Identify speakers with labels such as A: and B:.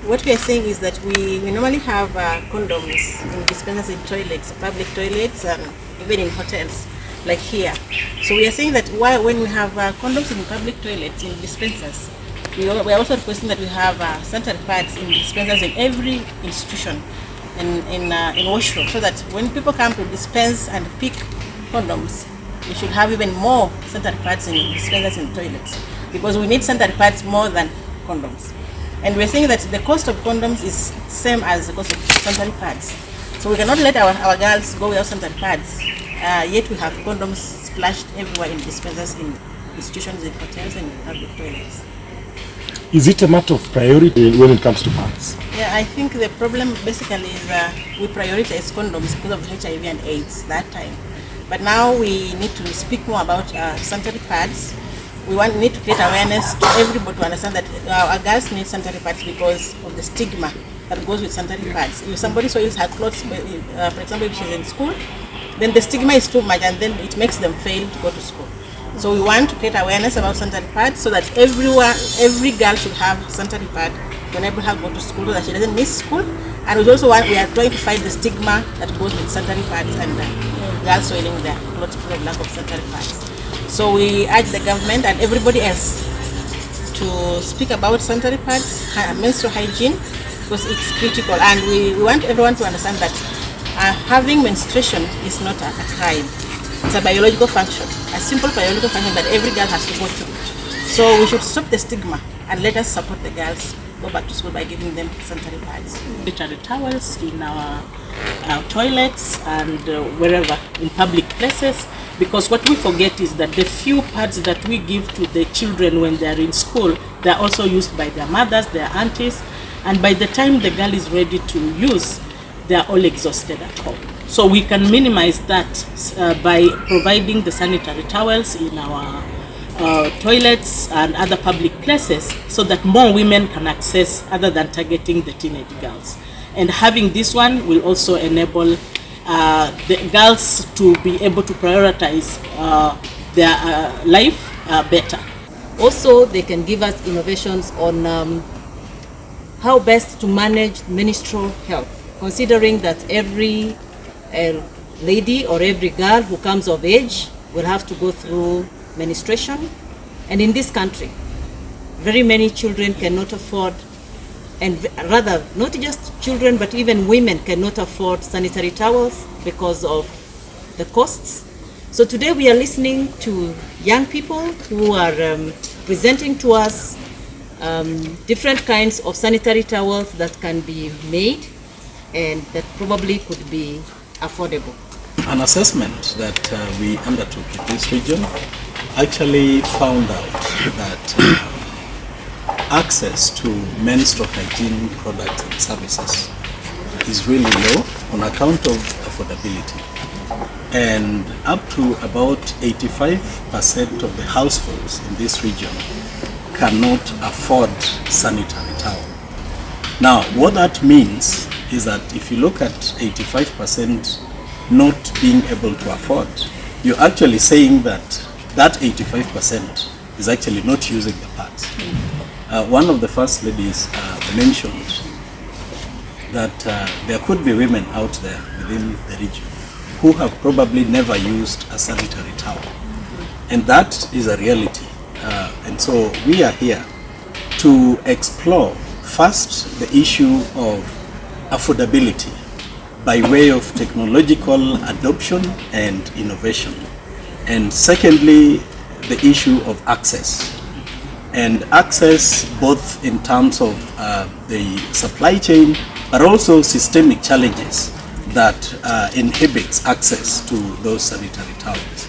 A: What we are saying is that we normally have condoms in dispensers in toilets, public toilets, and even in hotels, like here. So we are saying that when we have condoms in public toilets, in dispensers, we are also requesting that we have sanitary pads in dispensers in every institution, in washroom, so that when people come to dispense and pick condoms, we should have even more sanitary pads in dispensers in toilets, because we need sanitary pads more than condoms. And we're saying that the cost of condoms is same as the cost of sanitary pads. So we cannot let our girls go without sanitary pads, yet we have condoms splashed everywhere in dispensers, in institutions, in hotels, and in public toilets.
B: Is it a matter of priority when it comes to pads?
A: Yeah, I think the problem basically is we prioritize condoms because of HIV and AIDS that time. But now we need to speak more about sanitary pads. We need to create awareness to everybody to understand that our girls need sanitary pads because of the stigma that goes with sanitary pads. If somebody soils her clothes, for example, if she's in school, then the stigma is too much, and then it makes them fail to go to school. So we want to create awareness about sanitary pads so that every girl should have sanitary pad to enable her to go to school so that she doesn't miss school. And we also we are trying to fight the stigma that goes with sanitary pads and girls soiling their clothes because of lack of sanitary pads. So we urge the government and everybody else to speak about sanitary pads, menstrual hygiene, because it's critical. And we want everyone to understand that having menstruation is not a crime. It's a biological function, a simple biological function that every girl has to go through. So we should stop the stigma and let us support the girls go back to school by giving them sanitary pads.
C: Sanitary towels in our toilets and wherever in public places, because what we forget is that the few pads that we give to the children when they are in school, they are also used by their mothers, their aunties, and by the time the girl is ready to use, they are all exhausted at home. So we can minimize that by providing the sanitary towels in our toilets and other public places so that more women can access other than targeting the teenage girls. And having this one will also enable the girls to be able to prioritize their life better.
D: Also, they can give us innovations on how best to manage menstrual health, considering that every lady or every girl who comes of age will have to go through menstruation. And in this country, very many children cannot afford, and rather not just children but even women cannot afford sanitary towels because of the costs. So today we are listening to young people who are presenting to us different kinds of sanitary towels that can be made and that probably could be affordable.
E: An assessment that we undertook in this region actually found out that access to menstrual hygiene products and services is really low on account of affordability. And up to about 85% of the households in this region cannot afford sanitary towel. Now, what that means is that if you look at 85% not being able to afford, you're actually saying that 85% is actually not using the pads. One of the first ladies mentioned that there could be women out there within the region who have probably never used a sanitary towel. And that is a reality. And so we are here to explore first the issue of affordability by way of technological adoption and innovation. And secondly, the issue of access. And access both in terms of the supply chain, but also systemic challenges that inhibits access to those sanitary towels.